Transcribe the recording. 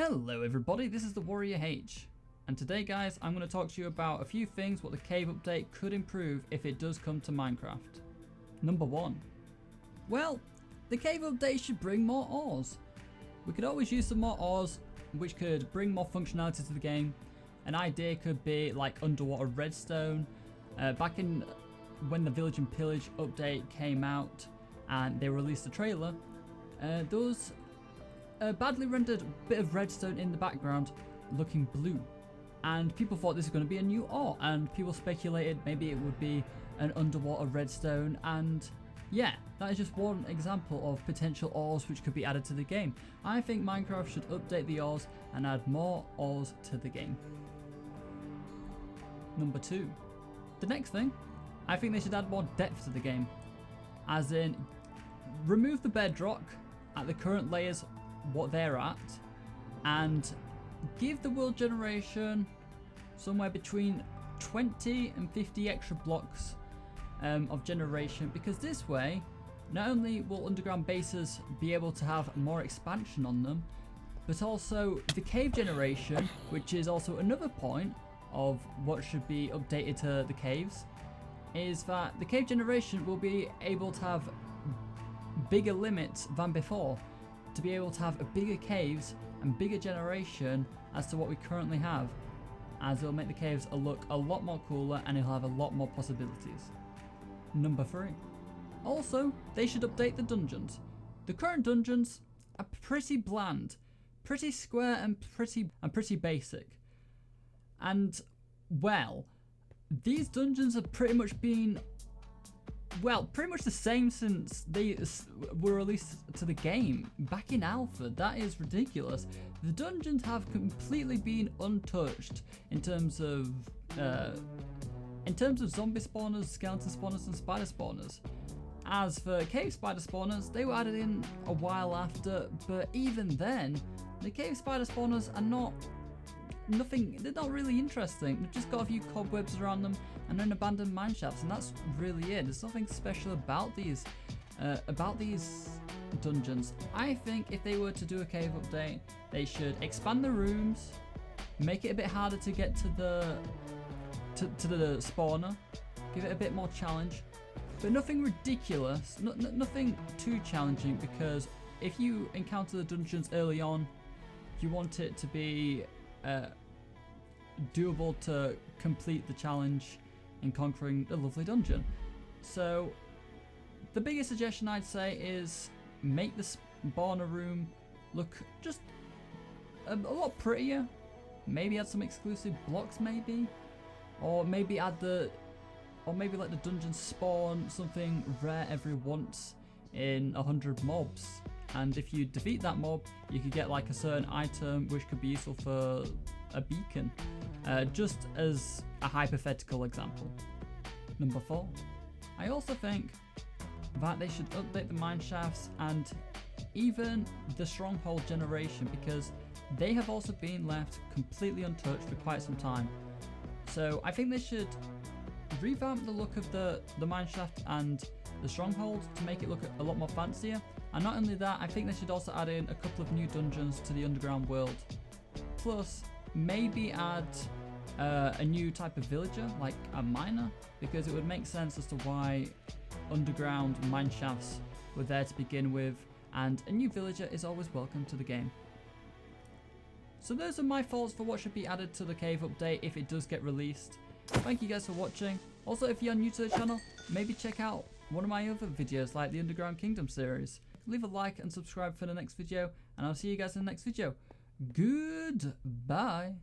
Hello everybody, this is the Warrior H, and today guys I'm going to talk to you about a few things what the cave update could improve if it does come to Minecraft. Number 1. Well, the cave update should bring more ores. We could always use some more ores which could bring more functionality to the game. An idea could be like underwater redstone. Back in when the Village and Pillage update came out and they released the trailer, there was a badly rendered bit of redstone in the background looking blue, and people thought this was going to be a new ore, and people speculated maybe it would be an underwater redstone. And yeah, that is just one example of potential ores which could be added to the game. I think Minecraft should update the ores and add more ores to the game. Number 2. The next thing, I think they should add more depth to the game, as in remove the bedrock at the current layers what they're at, and give the world generation somewhere between 20 and 50 extra blocks of generation, because this way not only will underground bases be able to have more expansion on them, but also the cave generation, which is also another point of what should be updated to the caves, is that the cave generation will be able to have bigger limits than before, to be able to have a bigger caves and bigger generation as to what we currently have, as it'll make the caves look a lot more cooler and it'll have a lot more possibilities. Number 3. Also, they should update the dungeons. The current dungeons are pretty bland, pretty square and pretty basic. And well, these dungeons have pretty much been pretty much the same since they were released to the game back in alpha. That is ridiculous. The dungeons have completely been untouched in terms of zombie spawners, skeleton spawners and spider spawners. As for cave spider spawners, they were added in a while after, but even then the cave spider spawners are they're not really interesting. They've just got a few cobwebs around them and then abandoned mineshafts, and that's really it. There's nothing special about these dungeons. I think if they were to do a cave update, they should expand the rooms, make it a bit harder to get to the spawner, give it a bit more challenge, but nothing ridiculous, nothing too challenging, because if you encounter the dungeons early on, you want it to be doable to complete the challenge in conquering the lovely dungeon. So the biggest suggestion I'd say is make the spawner room look just a lot prettier. Maybe add some exclusive blocks, or maybe let the dungeon spawn something rare every once in 100 mobs. And if you defeat that mob, you could get like a certain item which could be useful for a beacon, just as a hypothetical example. Number 4. I also think that they should update the mineshafts and even the stronghold generation, because they have also been left completely untouched for quite some time. So I think they should revamp the look of the mineshaft and the stronghold to make it look a lot more fancier. And not only that, I think they should also add in a couple of new dungeons to the underground world. Plus, maybe add a new type of villager, like a miner, because it would make sense as to why underground mineshafts were there to begin with, and a new villager is always welcome to the game. So those are my thoughts for what should be added to the cave update if it does get released. Thank you guys for watching. Also, if you're new to the channel, maybe check out one of my other videos like the Underground Kingdom series. Leave a like and subscribe for the next video, and I'll see you guys in the next video. Goodbye.